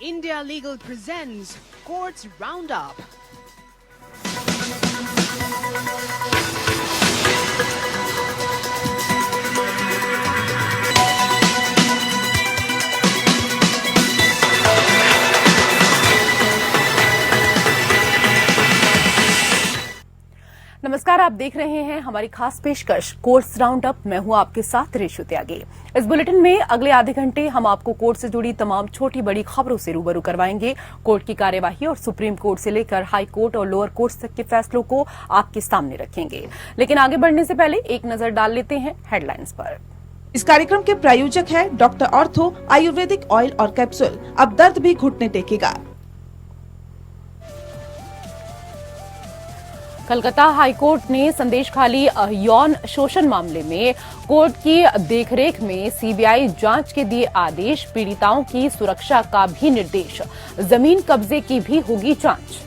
India Legal presents Courts Roundup. नमस्कार, आप देख रहे हैं हमारी खास पेशकश कोर्ट्स राउंड अप। मैं हूं आपके साथ रेशु त्यागी। इस बुलेटिन में अगले आधे घंटे हम आपको कोर्ट से जुड़ी तमाम छोटी बड़ी खबरों से रूबरू करवाएंगे। कोर्ट की कार्यवाही और सुप्रीम कोर्ट से लेकर हाई कोर्ट और लोअर कोर्ट तक के फैसलों को आपके सामने रखेंगे। लेकिन आगे बढ़ने से पहले एक नजर डाल लेते हैं हेडलाइंस पर। इस कार्यक्रम के प्रायोजक है डॉक्टर ऑर्थो आयुर्वेदिक ऑयल और कैप्सूल। अब दर्द भी घुटने टेकेगा। कलकत्ता हाईकोर्ट ने संदेशखाली यौन शोषण मामले में कोर्ट की देखरेख में सीबीआई जांच के दिए आदेश। पीड़िताओं की सुरक्षा का भी निर्देश। जमीन कब्जे की भी होगी जांच।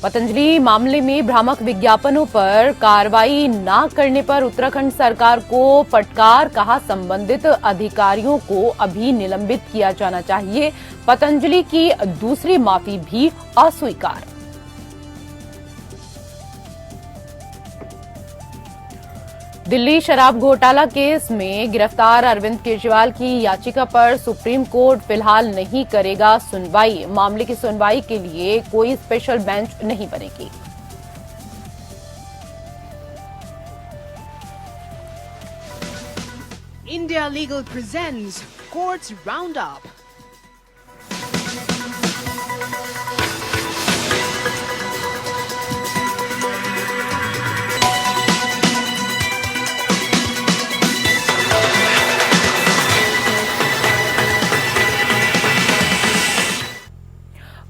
पतंजलि मामले में भ्रामक विज्ञापनों पर कार्रवाई न करने पर उत्तराखंड सरकार को फटकार। कहा, संबंधित अधिकारियों को अभी निलंबित किया जाना चाहिए। पतंजलि की दूसरी माफी भी अस्वीकार। दिल्ली शराब घोटाला केस में गिरफ्तार अरविंद केजरीवाल की याचिका पर सुप्रीम कोर्ट फिलहाल नहीं करेगा सुनवाई। मामले की सुनवाई के लिए कोई स्पेशल बेंच नहीं बनेगी। India Legal presents Courts Roundup.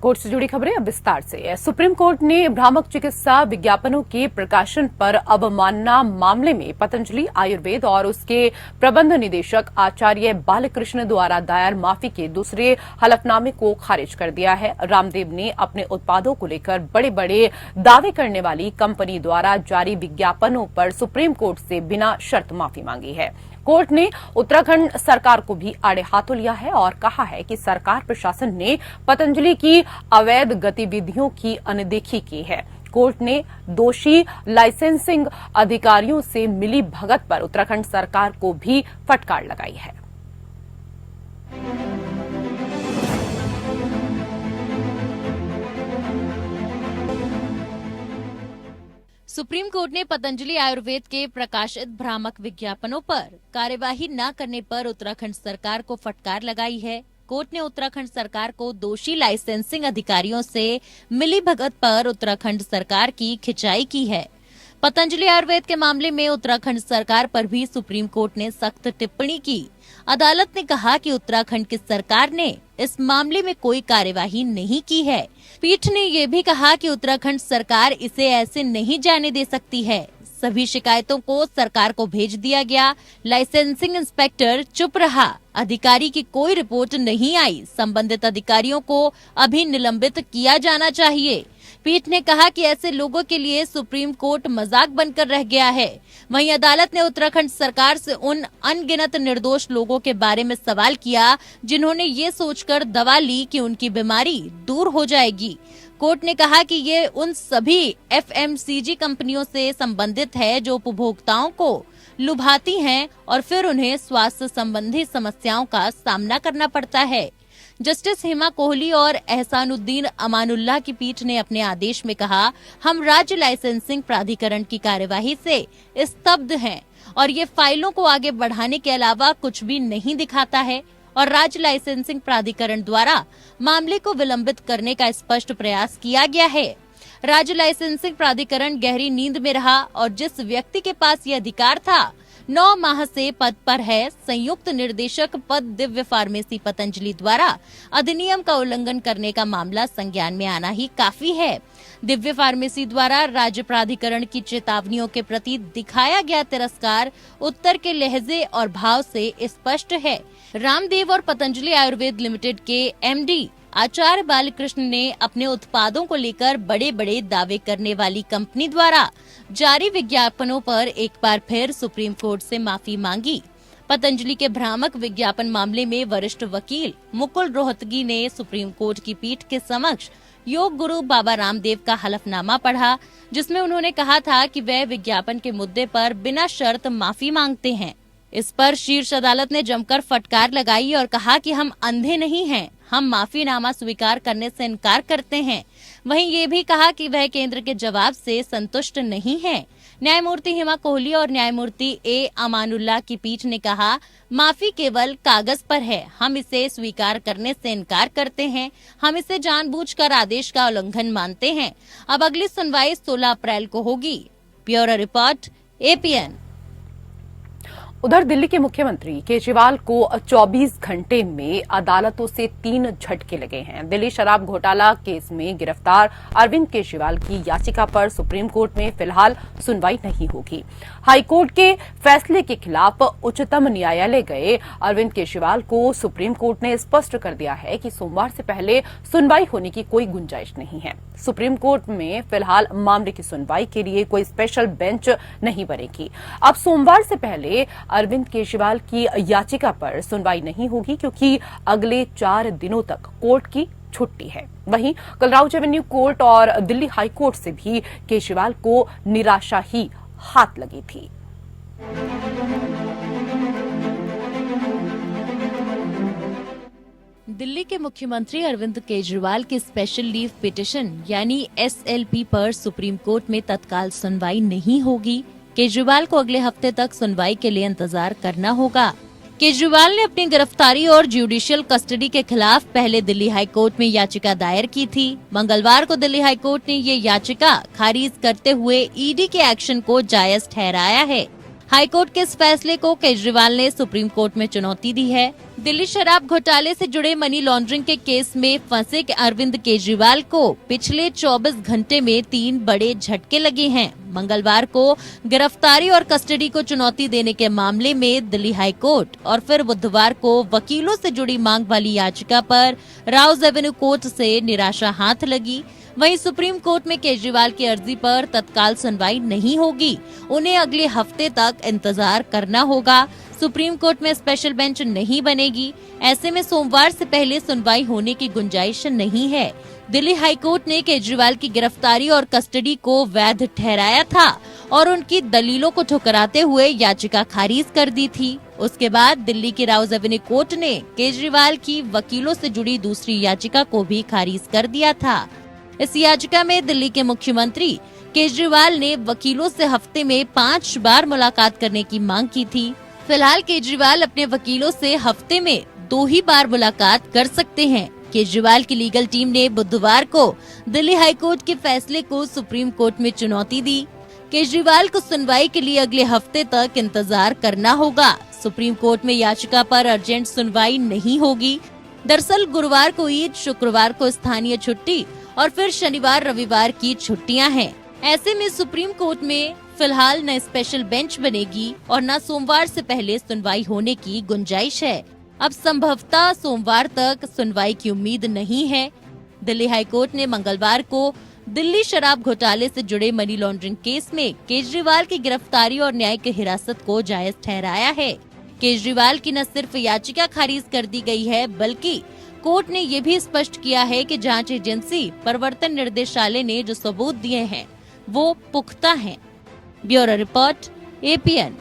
Court से जुड़ी खबरें अब विस्तार से। सुप्रीम कोर्ट ने भ्रामक चिकित्सा विज्ञापनों के प्रकाशन पर अवमानना मामले में पतंजलि आयुर्वेद और उसके प्रबंध निदेशक आचार्य बालकृष्ण द्वारा दायर माफी के दूसरे हलफनामे को खारिज कर दिया है। रामदेव ने अपने उत्पादों को लेकर बड़े बड़े दावे करने वाली कंपनी द्वारा जारी विज्ञापनों पर सुप्रीम कोर्ट से बिना शर्त माफी मांगी है। कोर्ट ने उत्तराखंड सरकार को भी आड़े हाथों लिया है और कहा है कि सरकार प्रशासन ने पतंजलि की अवैध गतिविधियों की अनदेखी की है। कोर्ट ने दोषी लाइसेंसिंग अधिकारियों से मिली भगत पर उत्तराखंड सरकार को भी फटकार लगाई है। सुप्रीम कोर्ट ने पतंजलि आयुर्वेद के प्रकाशित भ्रामक विज्ञापनों पर कार्यवाही न करने पर उत्तराखंड सरकार को फटकार लगाई है। कोर्ट ने उत्तराखंड सरकार को दोषी लाइसेंसिंग अधिकारियों से मिलीभगत पर उत्तराखंड सरकार की खिंचाई की है। पतंजलि आयुर्वेद के मामले में उत्तराखंड सरकार पर भी सुप्रीम कोर्ट ने सख्त टिप्पणी की। अदालत ने कहा कि उत्तराखंड की सरकार ने इस मामले में कोई कार्यवाही नहीं की है। पीठ ने ये भी कहा कि उत्तराखंड सरकार इसे ऐसे नहीं जाने दे सकती है। सभी शिकायतों को सरकार को भेज दिया गया। लाइसेंसिंग इंस्पेक्टर चुप रहा। अधिकारी की कोई रिपोर्ट नहीं आई। संबंधित अधिकारियों को अभी निलंबित किया जाना चाहिए। पीठ ने कहा कि ऐसे लोगों के लिए सुप्रीम कोर्ट मजाक बनकर रह गया है। वहीं अदालत ने उत्तराखंड सरकार से उन अनगिनत निर्दोष लोगों के बारे में सवाल किया जिन्होंने ये सोचकर दवा ली कि उनकी बीमारी दूर हो जाएगी। कोर्ट ने कहा कि ये उन सभी एफएमसीजी कंपनियों से संबंधित है जो उपभोक्ताओं को लुभाती हैं और फिर उन्हें स्वास्थ्य संबंधी समस्याओं का सामना करना पड़ता है। जस्टिस हेमा कोहली और एहसानुद्दीन अमानुल्लाह की पीठ ने अपने आदेश में कहा, हम राज्य लाइसेंसिंग प्राधिकरण की कार्यवाही से स्तब्ध हैं और ये फाइलों को आगे बढ़ाने के अलावा कुछ भी नहीं दिखाता है और राज्य लाइसेंसिंग प्राधिकरण द्वारा मामले को विलंबित करने का स्पष्ट प्रयास किया गया है। राज्य लाइसेंसिंग प्राधिकरण गहरी नींद में रहा और जिस व्यक्ति के पास ये अधिकार था 9 माह से पद पर है। संयुक्त निर्देशक पद दिव्य फार्मेसी पतंजलि द्वारा अधिनियम का उल्लंघन करने का मामला संज्ञान में आना ही काफी है। दिव्य फार्मेसी द्वारा राज्य प्राधिकरण की चेतावनियों के प्रति दिखाया गया तिरस्कार उत्तर के लहजे और भाव से स्पष्ट है। रामदेव और पतंजलि आयुर्वेद लिमिटेड के एमडी आचार्य बालकृष्ण ने अपने उत्पादों को लेकर बड़े बड़े दावे करने वाली कंपनी द्वारा जारी विज्ञापनों पर एक बार फिर सुप्रीम कोर्ट से माफी मांगी। पतंजलि के भ्रामक विज्ञापन मामले में वरिष्ठ वकील मुकुल रोहतगी ने सुप्रीम कोर्ट की पीठ के समक्ष योग गुरु बाबा रामदेव का हलफनामा पढ़ा, जिसमें उन्होंने कहा था कि वह विज्ञापन के मुद्दे पर बिना शर्त माफी मांगते हैं। इस पर शीर्ष अदालत ने जमकर फटकार लगाई और कहा कि हम अंधे नहीं हैं, हम माफीनामा स्वीकार करने से इनकार करते हैं। वहीं ये भी कहा कि वह केंद्र के जवाब से संतुष्ट नहीं है। न्यायमूर्ति हिमा कोहली और न्यायमूर्ति ए अमानुल्लाह की पीठ ने कहा, माफी केवल कागज पर है, हम इसे स्वीकार करने से इनकार करते हैं, हम इसे जानबूझकर आदेश का उल्लंघन मानते हैं। अब अगली सुनवाई 16 अप्रैल को होगी। Bureau report, APN। उधर दिल्ली के मुख्यमंत्री केजरीवाल को 24 घंटे में अदालतों से 3 झटके लगे हैं। दिल्ली शराब घोटाला केस में गिरफ्तार अरविंद केजरीवाल की याचिका पर सुप्रीम कोर्ट में फिलहाल सुनवाई नहीं होगी। हाईकोर्ट के फैसले के खिलाफ उच्चतम न्यायालय गए अरविंद केजरीवाल को सुप्रीम कोर्ट ने स्पष्ट कर दिया है कि सोमवार से पहले सुनवाई होने की कोई गुंजाइश नहीं है। सुप्रीम कोर्ट में फिलहाल मामले की सुनवाई के लिए कोई स्पेशल बेंच नहीं बनेगी। अब सोमवार से पहले अरविंद केजरीवाल की याचिका पर सुनवाई नहीं होगी, क्योंकि अगले 4 दिनों तक कोर्ट की छुट्टी है। वहीं कलराउज एवेन्यू कोर्ट और दिल्ली हाई कोर्ट से भी केजरीवाल को निराशा ही हाथ लगी थी। दिल्ली के मुख्यमंत्री अरविंद केजरीवाल की स्पेशल लीव पिटीशन यानी SLP पर सुप्रीम कोर्ट में तत्काल सुनवाई नहीं होगी। केजरीवाल को अगले हफ्ते तक सुनवाई के लिए इंतजार करना होगा। केजरीवाल ने अपनी गिरफ्तारी और जुडिशियल कस्टडी के खिलाफ पहले दिल्ली हाई कोर्ट में याचिका दायर की थी। मंगलवार को दिल्ली हाई कोर्ट ने ये याचिका खारिज करते हुए ED के एक्शन को जायज ठहराया है। हाईकोर्ट के इस फैसले को केजरीवाल ने सुप्रीम कोर्ट में चुनौती दी है। दिल्ली शराब घोटाले से जुड़े मनी लॉन्ड्रिंग के केस में फंसे अरविंद केजरीवाल को पिछले 24 घंटे में 3 बड़े झटके लगे हैं। मंगलवार को गिरफ्तारी और कस्टडी को चुनौती देने के मामले में दिल्ली हाई कोर्ट और फिर बुधवार को वकीलों से जुड़ी मांग वाली याचिका पर राउज एवेन्यू कोर्ट से निराशा हाथ लगी। वहीं सुप्रीम कोर्ट में केजरीवाल की अर्जी पर तत्काल सुनवाई नहीं होगी, उन्हें अगले हफ्ते तक इंतजार करना होगा। सुप्रीम कोर्ट में स्पेशल बेंच नहीं बनेगी, ऐसे में सोमवार से पहले सुनवाई होने की गुंजाइश नहीं है। दिल्ली हाई कोर्ट ने केजरीवाल की गिरफ्तारी और कस्टडी को वैध ठहराया था और उनकी दलीलों को ठुकराते हुए याचिका खारिज कर दी थी। उसके बाद दिल्ली की राउज एवेन्यू कोर्ट ने केजरीवाल की वकीलों से जुड़ी दूसरी याचिका को भी खारिज कर दिया था। इस याचिका में दिल्ली के मुख्यमंत्री केजरीवाल ने वकीलों से हफ्ते में 5 बार मुलाकात करने की मांग की थी। फिलहाल केजरीवाल अपने वकीलों से हफ्ते में 2 ही बार मुलाकात कर सकते हैं। केजरीवाल की लीगल टीम ने बुधवार को दिल्ली हाईकोर्ट के फैसले को सुप्रीम कोर्ट में चुनौती दी। केजरीवाल को सुनवाई के लिए अगले हफ्ते तक इंतजार करना होगा। सुप्रीम कोर्ट में याचिका पर अर्जेंट सुनवाई नहीं होगी। दरअसल गुरुवार को ईद, शुक्रवार को स्थानीय छुट्टी और फिर शनिवार रविवार की छुट्टियां हैं। ऐसे में सुप्रीम कोर्ट में फिलहाल न स्पेशल बेंच बनेगी और न सोमवार से पहले सुनवाई होने की गुंजाइश है। अब संभवतः सोमवार तक सुनवाई की उम्मीद नहीं है। दिल्ली हाईकोर्ट ने मंगलवार को दिल्ली शराब घोटाले से जुड़े मनी लॉन्ड्रिंग केस में केजरीवाल की गिरफ्तारी और न्यायिक हिरासत को जायज ठहराया है। केजरीवाल की न सिर्फ याचिका खारिज कर दी गई है, बल्कि कोर्ट ने ये भी स्पष्ट किया है कि जांच एजेंसी प्रवर्तन निर्देशालय ने जो सबूत दिए हैं वो पुख्ता हैं। Bureau report, APN।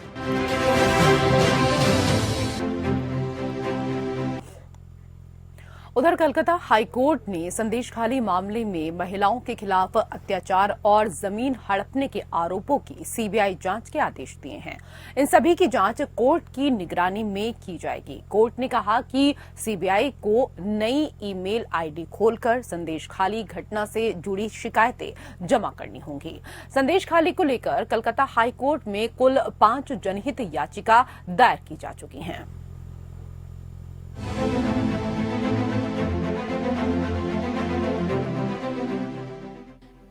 उधर कलकत्ता हाईकोर्ट ने संदेशखाली मामले में महिलाओं के खिलाफ अत्याचार और जमीन हड़पने के आरोपों की CBI जांच के आदेश दिए हैं। इन सभी की जांच कोर्ट की निगरानी में की जाएगी। कोर्ट ने कहा कि CBI को नई ईमेल ID खोलकर संदेशखाली घटना से जुड़ी शिकायतें जमा करनी होंगी। संदेशखाली को लेकर कलकत्ता हाईकोर्ट में कुल 5 जनहित याचिका दायर की जा चुकी हैं।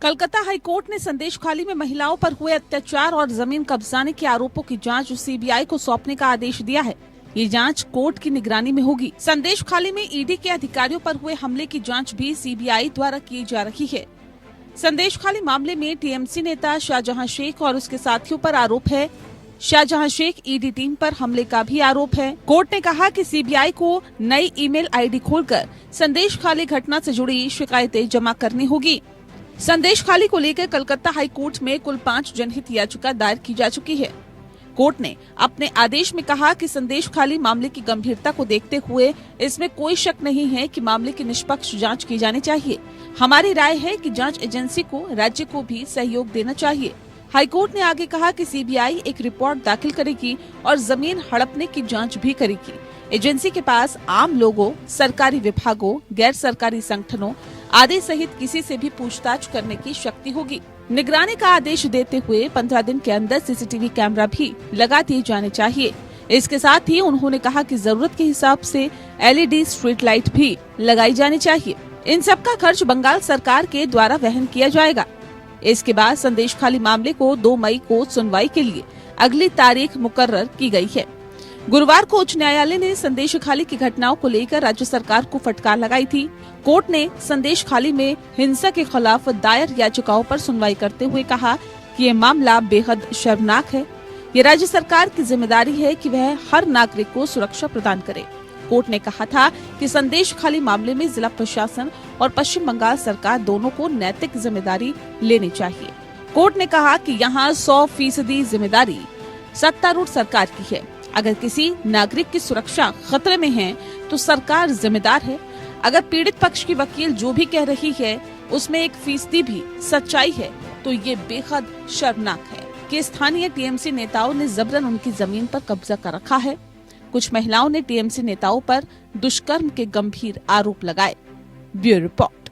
कलकत्ता हाईकोर्ट ने संदेशखाली में महिलाओं पर हुए अत्याचार और जमीन कब्जाने के आरोपों की जांच CBI को सौंपने का आदेश दिया है। ये जांच कोर्ट की निगरानी में होगी। संदेशखाली में ED के अधिकारियों पर हुए हमले की जांच भी CBI द्वारा की जा रही है। संदेशखाली मामले में TMC नेता शाहजहां शेख और उसके साथियों पर आरोप है शाहजहां शेख ईडी टीम पर हमले का भी आरोप है। कोर्ट ने कहा कि सीबीआई को नई ईमेल आईडी खोलकर संदेश खाली घटना से जुड़ी शिकायतें जमा करनी होगी। संदेश खाली को लेकर कलकत्ता हाई कोर्ट में कुल 5 जनहित याचिका दायर की जा चुकी है। कोर्ट ने अपने आदेश में कहा कि संदेश खाली मामले की गंभीरता को देखते हुए इसमें कोई शक नहीं है कि मामले की निष्पक्ष जांच की जानी चाहिए। हमारी राय है कि जांच एजेंसी को राज्य को भी सहयोग देना चाहिए। हाईकोर्ट ने आगे कहा कि सीबीआई एक रिपोर्ट दाखिल करेगी और जमीन हड़पने की जांच भी करेगी। एजेंसी के पास आम लोगों, सरकारी विभागों, गैर सरकारी संगठनों आदि सहित किसी से भी पूछताछ करने की शक्ति होगी। निगरानी का आदेश देते हुए 15 दिन के अंदर सीसीटीवी कैमरा भी लगा दिए जाने चाहिए। इसके साथ ही उन्होंने कहा कि जरूरत के हिसाब से एलईडी स्ट्रीट लाइट भी लगाई जानी चाहिए। इन सब का खर्च बंगाल सरकार के द्वारा वहन किया जाएगा। इसके बाद संदेश खाली मामले को 2 मई को सुनवाई के लिए अगली तारीख मुकर्रर की गई है। गुरुवार को उच्च न्यायालय ने संदेश खाली की घटनाओं को लेकर राज्य सरकार को फटकार लगाई थी। कोर्ट ने संदेश खाली में हिंसा के खिलाफ दायर याचिकाओं पर सुनवाई करते हुए कहा कि ये मामला बेहद शर्मनाक है। ये राज्य सरकार की जिम्मेदारी है कि वह हर नागरिक को सुरक्षा प्रदान करे। कोर्ट ने कहा था कि संदेश खाली मामले में जिला प्रशासन और पश्चिम बंगाल सरकार दोनों को नैतिक जिम्मेदारी लेनी चाहिए। कोर्ट ने कहा कि यहाँ 100% जिम्मेदारी सत्तारूढ़ सरकार की है। अगर किसी नागरिक की सुरक्षा खतरे में है तो सरकार जिम्मेदार है। अगर पीड़ित पक्ष की वकील जो भी कह रही है उसमें 1% भी सच्चाई है तो ये बेहद शर्मनाक है कि स्थानीय टीएमसी नेताओं ने जबरन उनकी जमीन पर कब्जा कर रखा है। कुछ महिलाओं ने टीएमसी नेताओं पर दुष्कर्म के गंभीर आरोप लगाए। Bureau report.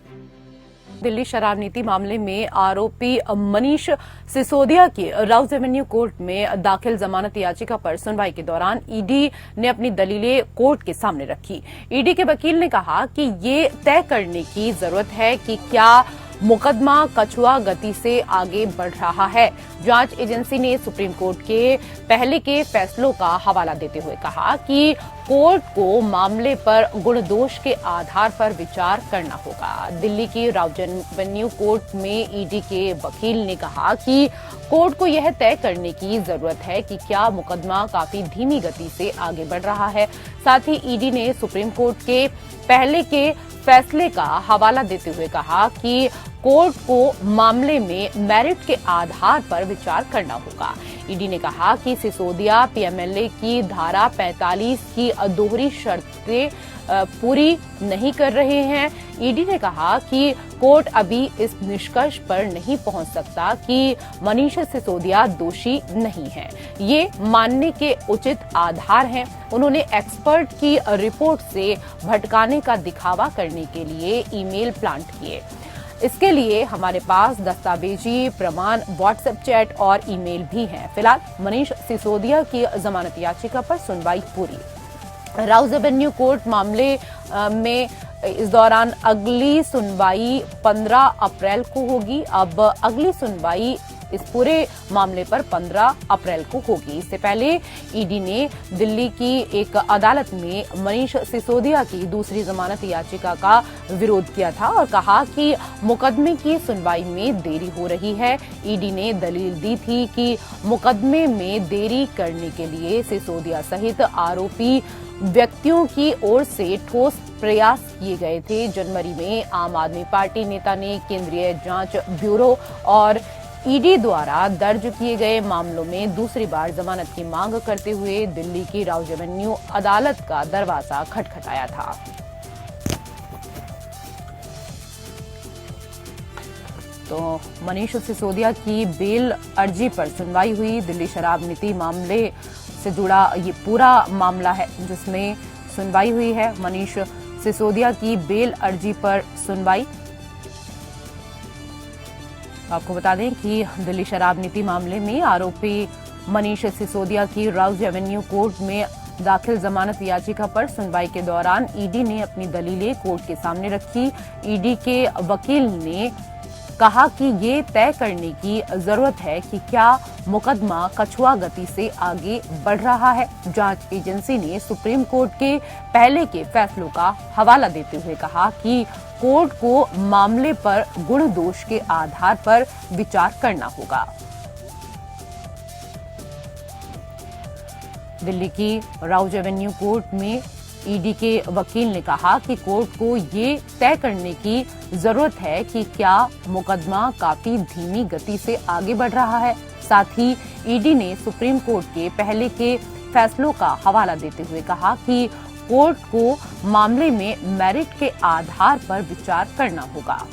दिल्ली शराब नीति मामले में आरोपी मनीष सिसोदिया की राउज एवेन्यू कोर्ट में दाखिल जमानत याचिका पर सुनवाई के दौरान ईडी ने अपनी दलीलें कोर्ट के सामने रखी। ईडी के वकील ने कहा कि ये तय करने की जरूरत है कि क्या मुकदमा कछुआ गति से आगे बढ़ रहा है। जांच एजेंसी ने सुप्रीम कोर्ट के पहले के फैसलों का हवाला देते हुए कहा कि कोर्ट को मामले पर गुण दोष के आधार पर विचार करना होगा। दिल्ली की राउज एवेन्यू कोर्ट में ईडी के वकील ने कहा कि कोर्ट को यह तय करने की जरूरत है कि क्या मुकदमा काफी धीमी गति से आगे बढ़ रहा है। साथ ही ईडी ने सुप्रीम कोर्ट के पहले के फैसले का हवाला देते हुए कहा कि कोर्ट को मामले में मेरिट के आधार पर विचार करना होगा। ईडी ने कहा कि सिसोदिया पीएमएलए की धारा 45 की दोहरी शर्तें पूरी नहीं कर रहे हैं। ईडी ने कहा कि कोर्ट अभी इस निष्कर्ष पर नहीं पहुंच सकता कि मनीष सिसोदिया दोषी नहीं है। ये मानने के उचित आधार हैं। उन्होंने एक्सपर्ट की रिपोर्ट से भटकाने का दिखावा करने के लिए ईमेल प्लांट किए। इसके लिए हमारे पास दस्तावेजी प्रमाण, व्हाट्सएप चैट और ईमेल भी हैं। फिलहाल मनीष सिसोदिया की जमानत याचिका पर सुनवाई पूरी। राउज एवेन्यू कोर्ट मामले में इस दौरान अगली सुनवाई 15 अप्रैल को होगी। अब अगली सुनवाई इस पूरे मामले पर 15 अप्रैल को होगी। इससे पहले ईडी ने दिल्ली की एक अदालत में मनीष सिसोदिया की दूसरी जमानत याचिका का विरोध किया था और कहा कि मुकदमे की सुनवाई में देरी हो रही है। ईडी ने दलील दी थी कि मुकदमे में देरी करने के लिए सिसोदिया सहित आरोपी व्यक्तियों की ओर से ठोस प्रयास किए गए थे। जनवरी में आम आदमी पार्टी नेता ने केंद्रीय जांच ब्यूरो और ईडी द्वारा दर्ज किए गए मामलों में दूसरी बार जमानत की मांग करते हुए दिल्ली की राउज एवेन्यू अदालत का दरवाजा खटखटाया था। तो मनीष सिसोदिया की बेल अर्जी पर सुनवाई हुई। दिल्ली शराब नीति मामले से जुड़ा ये पूरा मामला है जिसमें सुनवाई हुई है। मनीष सिसोदिया की बेल अर्जी पर सुनवाई। आपको बता दें कि दिल्ली शराब नीति मामले में आरोपी मनीष सिसोदिया की राउज एवेन्यू कोर्ट में दाखिल जमानत याचिका पर सुनवाई के दौरान ईडी ने अपनी दलीलें कोर्ट के सामने रखी। ईडी के वकील ने कहा कि ये तय करने की जरूरत है कि क्या मुकदमा कछुआ गति से आगे बढ़ रहा है। जांच एजेंसी ने सुप्रीम कोर्ट के पहले के फैसलों का हवाला देते हुए कहा कि कोर्ट को मामले पर गुण दोष के आधार पर विचार करना होगा। दिल्ली की राउज एवेन्यू कोर्ट में ईडी के वकील ने कहा कि कोर्ट को ये तय करने की जरूरत है कि क्या मुकदमा काफी धीमी गति से आगे बढ़ रहा है। साथ ही ईडी ने सुप्रीम कोर्ट के पहले के फैसलों का हवाला देते हुए कहा कि कोर्ट को मामले में मेरिट के आधार पर विचार करना होगा।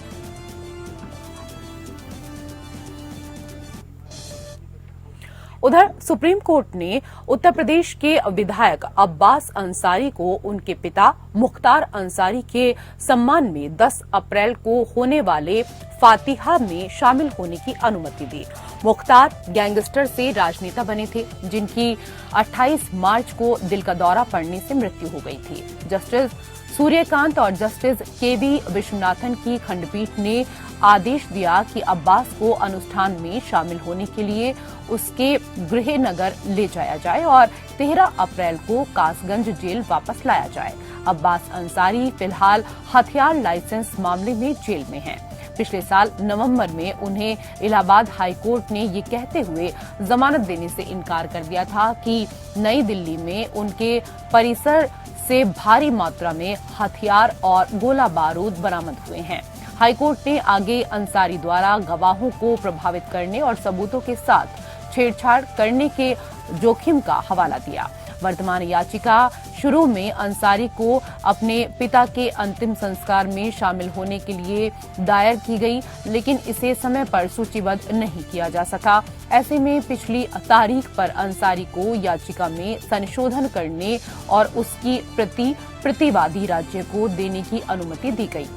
उधर सुप्रीम कोर्ट ने उत्तर प्रदेश के विधायक अब्बास अंसारी को उनके पिता मुख्तार अंसारी के सम्मान में 10 अप्रैल को होने वाले फातिहा में शामिल होने की अनुमति दी। मुख्तार गैंगस्टर से राजनेता बने थे, जिनकी 28 मार्च को दिल का दौरा पड़ने से मृत्यु हो गई थी। जस्टिस सूर्यकांत और जस्टिस केवी विश्वनाथन की खंडपीठ ने आदेश दिया कि अब्बास को अनुष्ठान में शामिल होने के लिए उसके गृह नगर ले जाया जाए और 13 अप्रैल को कासगंज जेल वापस लाया जाए। अब्बास अंसारी फिलहाल हथियार लाइसेंस मामले में जेल में हैं। पिछले साल नवंबर में उन्हें इलाहाबाद हाई कोर्ट ने ये कहते हुए जमानत देने से इनकार कर दिया था कि नई दिल्ली में उनके परिसर से भारी मात्रा में हथियार और गोला बारूद बरामद हुए हैं। हाईकोर्ट ने आगे अंसारी द्वारा गवाहों को प्रभावित करने और सबूतों के साथ छेड़छाड़ करने के जोखिम का हवाला दिया। वर्तमान याचिका शुरू में अंसारी को अपने पिता के अंतिम संस्कार में शामिल होने के लिए दायर की गई, लेकिन इसे समय पर सूचीबद्ध नहीं किया जा सका। ऐसे में पिछली तारीख पर अंसारी को याचिका में संशोधन करने और उसकी प्रति प्रतिवादी राज्य को देने की अनुमति दी गई।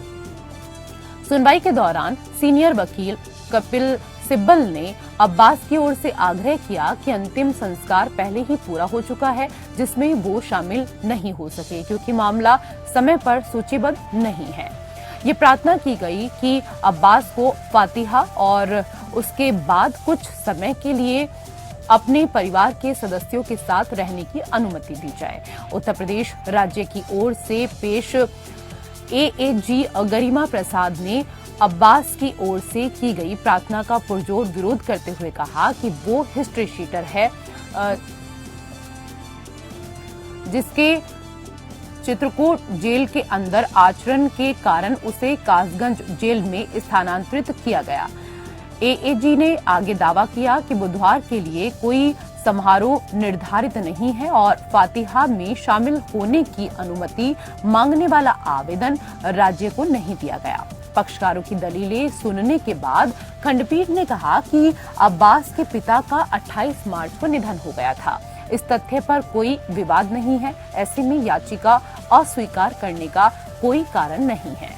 सुनवाई के दौरान सीनियर वकील कपिल सिब्बल ने अब्बास की ओर से आग्रह किया कि अंतिम संस्कार पहले ही पूरा हो चुका है, जिसमें वो शामिल नहीं हो सके क्योंकि मामला समय पर सूचीबद्ध नहीं है। ये प्रार्थना की गई कि अब्बास को फातिहा और उसके बाद कुछ समय के लिए अपने परिवार के सदस्यों के साथ रहने की अनुमति दी जाए। उत्तर प्रदेश राज्य की ओर से पेश एएजी गरिमा प्रसाद ने अब्बास की ओर से की गई प्रार्थना का पुरजोर विरोध करते हुए कहा कि वो हिस्ट्री शीटर है, जिसके चित्रकूट जेल के अंदर आचरण के कारण उसे कासगंज जेल में स्थानांतरित किया गया। एएजी ने आगे दावा किया कि बुधवार के लिए कोई समारोह निर्धारित नहीं है और फातिहा में शामिल होने की अनुमति मांगने वाला आवेदन राज्य को नहीं दिया गया। पक्षकारों की दलीलें सुनने के बाद खंडपीठ ने कहा कि अब्बास के पिता का 28 मार्च को निधन हो गया था। इस तथ्य पर कोई विवाद नहीं है। ऐसे में याचिका अस्वीकार करने का कोई कारण नहीं है।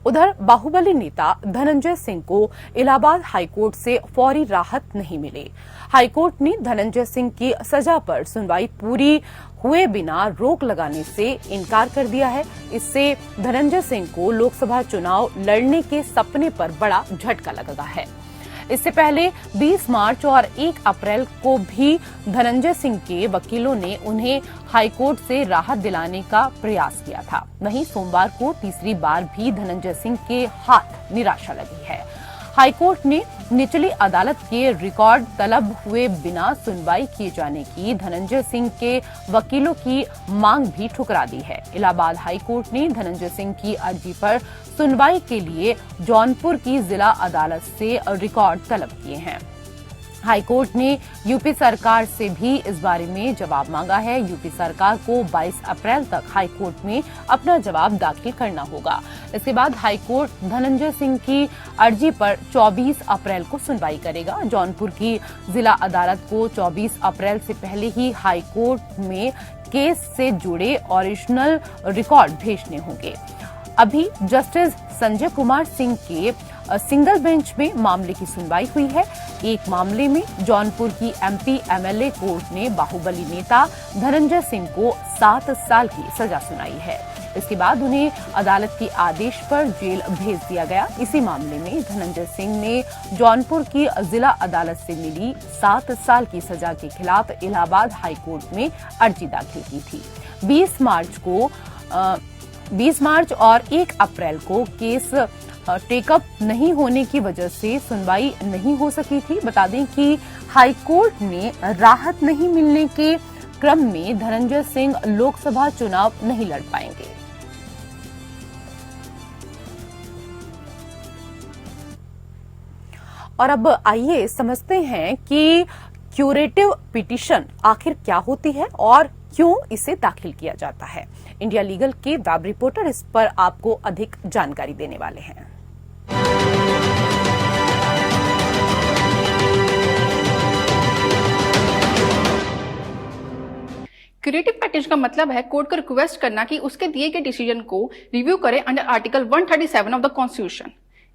उधर बाहुबली नेता धनंजय सिंह को इलाहाबाद हाईकोर्ट से फौरी राहत नहीं मिली। हाईकोर्ट ने धनंजय सिंह की सजा पर सुनवाई पूरी हुए बिना रोक लगाने से इनकार कर दिया है। इससे धनंजय सिंह को लोकसभा चुनाव लड़ने के सपने पर बड़ा झटका लगा है। इससे पहले 20 मार्च और 1 अप्रैल को भी धनंजय सिंह के वकीलों ने उन्हें हाईकोर्ट से राहत दिलाने का प्रयास किया था। वहीं सोमवार को तीसरी बार भी धनंजय सिंह के हाथ निराशा लगी है। हाईकोर्ट ने निचली अदालत के रिकॉर्ड तलब हुए बिना सुनवाई किए जाने की धनंजय सिंह के वकीलों की मांग भी ठुकरा दी है। इलाहाबाद हाईकोर्ट ने धनंजय सिंह की अर्जी पर सुनवाई के लिए जौनपुर की जिला अदालत से रिकॉर्ड तलब किए हैं। हाईकोर्ट ने यूपी सरकार से भी इस बारे में जवाब मांगा है। यूपी सरकार को 22 अप्रैल तक हाईकोर्ट में अपना जवाब दाखिल करना होगा। इसके बाद हाईकोर्ट धनंजय सिंह की अर्जी पर 24 अप्रैल को सुनवाई करेगा। जौनपुर की जिला अदालत को 24 अप्रैल से पहले ही हाईकोर्ट में केस से जुड़े ओरिजिनल रिकॉर्ड भेजने होंगे। अभी जस्टिस संजय कुमार सिंह के सिंगल बेंच में मामले की सुनवाई हुई है। एक मामले में जौनपुर की एमपी एमएलए कोर्ट ने बाहुबली नेता धनंजय सिंह को 7 साल की सजा सुनाई है। इसके बाद उन्हें अदालत के आदेश पर जेल भेज दिया गया। इसी मामले में धनंजय सिंह ने जौनपुर की जिला अदालत से मिली 7 साल की सजा के खिलाफ इलाहाबाद हाईकोर्ट में अर्जी दाखिल की थी। 20 मार्च और 1 अप्रैल को केस टेकअप नहीं होने की वजह से सुनवाई नहीं हो सकी थी। बता दें कि हाई कोर्ट ने राहत नहीं मिलने के क्रम में धनंजय सिंह लोकसभा चुनाव नहीं लड़ पाएंगे। और अब आइए समझते हैं कि क्यूरेटिव पिटीशन आखिर क्या होती है और क्यों इसे दाखिल किया जाता है। इंडिया लीगल के वेब रिपोर्टर इस पर आपको अधिक जानकारी देने वाले हैं। क्यूरेटिव पिटीशन का मतलब है कोर्ट को रिक्वेस्ट करना कि उसके दिए गए डिसीजन को रिव्यू करे under article 137 of the constitution.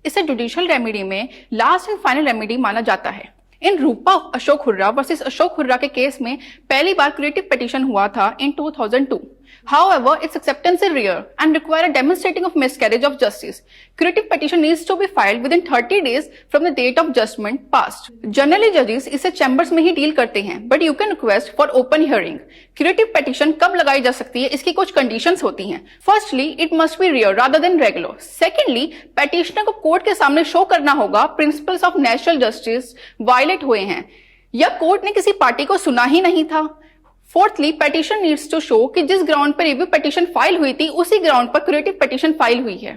इसे जुडिशियल रेमेडी में लास्ट एंड फाइनल रेमेडी माना जाता है। इन रूपा अशोक हुर्रा वर्सेस अशोक हुर्रा के केस में पहली बार क्यूरेटिव पिटीशन हुआ था इन 2002। However, its acceptance is rare and require a demonstrating of miscarriage of justice. Curative petition needs to be filed within 30 days from the date of judgment passed. Generally, judges इसे chambers में ही deal करते हैं, but you can request for open hearing. Curative petition कब लगाई जा सकती है, इसकी कुछ conditions होती हैं. Firstly, it must be rare rather than regular. Secondly, petitioner को कोर्ट के सामने शो करना होगा principles of natural justice violate हुए हैं, या कोर्ट ने किसी पार्टी को सुना ही नहीं था. Fourthly, petition needs to show कि जिस ग्राउंड पर रिव्यू पिटीशन फाइल हुई थी उसी ग्राउंड पर क्यूरेटिव पिटीशन फाइल हुई है।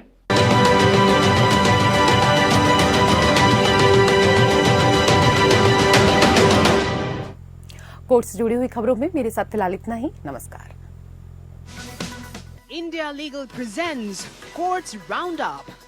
कोर्ट से जुड़ी हुई खबरों में मेरे साथ फिलहाल इतना ही। नमस्कार। India Legal presents Courts Roundup.